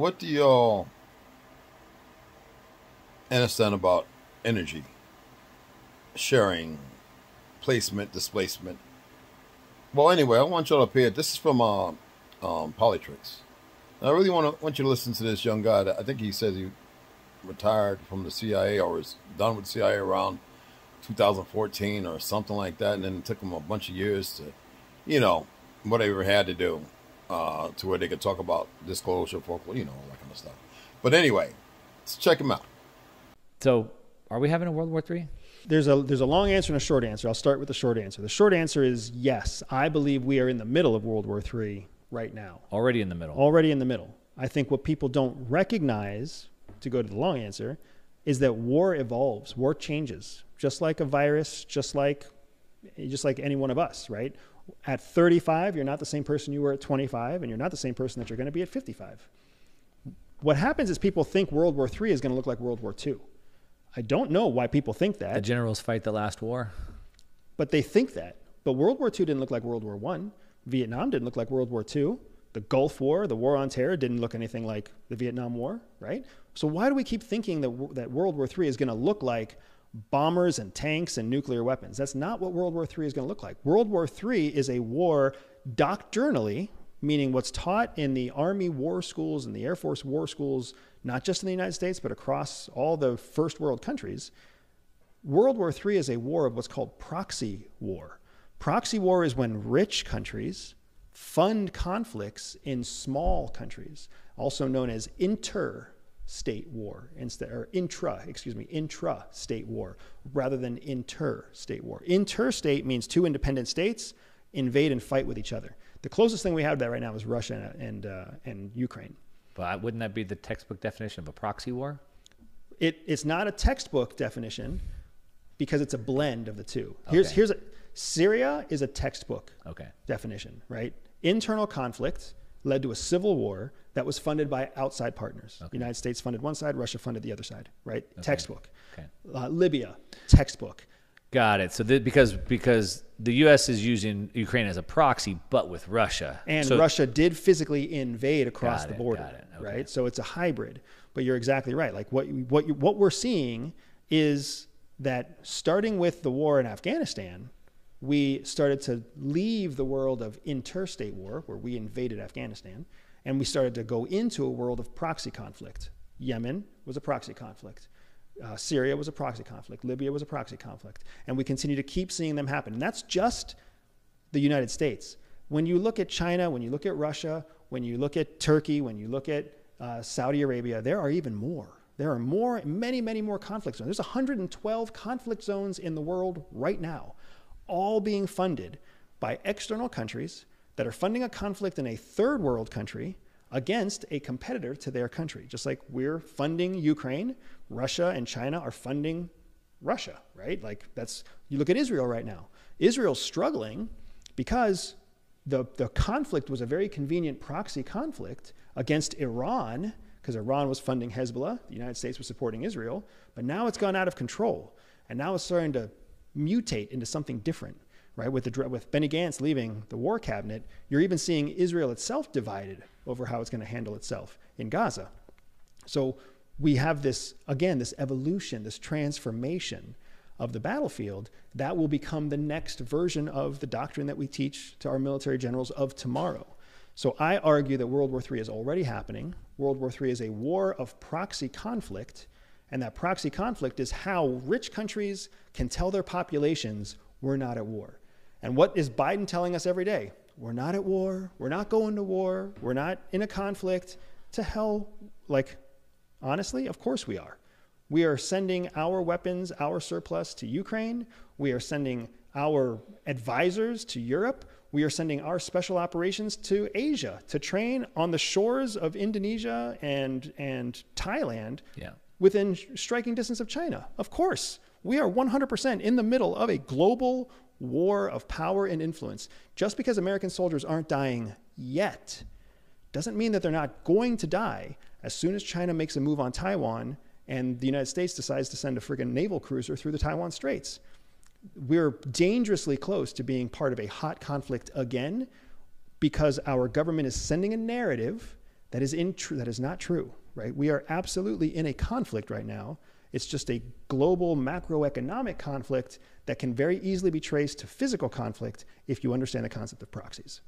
what do y'all understand about energy sharing, placement, displacement? Well, anyway, I want y'all to pay it. This is from Polytricks. I really want you to listen to this young guy. I think he says he retired from the CIA or was done with the CIA around 2014 or something like that, and then it took him a bunch of years to, whatever he had to do to where they could talk about disclosure, folklore, all that kind of stuff. But anyway, let's check him out. So, are we having a World War III? There's a long answer and a short answer. I'll start with the short answer. The short answer is yes. I believe we are in the middle of World War III right now. Already in the middle. Already in the middle. I think what people don't recognize, to go to the long answer, is that war evolves. War changes. Just like a virus, just like any one of us, right? At 35, you're not the same person you were at 25, and you're not the same person that you're going to be at 55. What happens is people think World War III is going to look like World War II. I don't know why people think that. The generals fight the last war. But they think that. But World War II didn't look like World War I. Vietnam didn't look like World War II. The Gulf War, the War on Terror, didn't look anything like the Vietnam War, right? So why do we keep thinking that World War III is going to look like bombers and tanks and nuclear weapons? That's not what World War III is going to look like. World War III is a war doctrinally, meaning what's taught in the Army war schools and the Air Force war schools, not just in the United States, but across all the first world countries. World War III is a war of what's called proxy war. Proxy war is when rich countries fund conflicts in small countries, also known as inter-state war, intra-state war, rather than inter-state war. Inter-state means two independent states invade and fight with each other. The closest thing we have to that right now is Russia and Ukraine. But wouldn't that be the textbook definition of a proxy war? It's not a textbook definition because it's a blend of the two. Okay. Syria is a textbook definition, right? Internal conflict led to a civil war that was funded by outside partners. The United States funded one side, Russia funded the other side, right? Textbook. Libya, textbook. Got it. So because the U.S. is using Ukraine as a proxy, but with Russia. And Russia did physically invade across the border, right? So it's a hybrid. But you're exactly right. Like what we're seeing is that starting with the war in Afghanistan, we started to leave the world of interstate war, where we invaded Afghanistan, and we started to go into a world of proxy conflict. Yemen was a proxy conflict. Syria was a proxy conflict. Libya was a proxy conflict. And we continue to keep seeing them happen. And that's just the United States. When you look at China, when you look at Russia, when you look at Turkey, when you look at Saudi Arabia, there are even more. There are many, many more conflict zones. There's 112 conflict zones in the world right now, all being funded by external countries that are funding a conflict in a third world country against a competitor to their country. Just like we're funding Ukraine, Russia and China are funding Russia, right? Like you look at Israel right now. Israel's struggling because the conflict was a very convenient proxy conflict against Iran, because Iran was funding Hezbollah, the United States was supporting Israel, but now it's gone out of control. And now it's starting to mutate into something different, right? With Benny Gantz leaving the war cabinet, you're even seeing Israel itself divided over how it's going to handle itself in Gaza. So we have this evolution, this transformation of the battlefield that will become the next version of the doctrine that we teach to our military generals of tomorrow. So I argue that World War III is already happening. World War III is a war of proxy conflict, and that proxy conflict is how rich countries can tell their populations, we're not at war. And what is Biden telling us every day? We're not at war. We're not going to war. We're not in a conflict. To hell, honestly, of course we are. We are sending our weapons, our surplus to Ukraine. We are sending our advisors to Europe. We are sending our special operations to Asia to train on the shores of Indonesia and Thailand within striking distance of China. Of course, we are 100% in the middle of a global war of power and influence. Just because American soldiers aren't dying yet doesn't mean that they're not going to die as soon as China makes a move on Taiwan and the United States decides to send a friggin' naval cruiser through the Taiwan Straits. We're dangerously close to being part of a hot conflict again because our government is sending a narrative That is not true, right? We are absolutely in a conflict right now. It's just a global macroeconomic conflict that can very easily be traced to physical conflict if you understand the concept of proxies.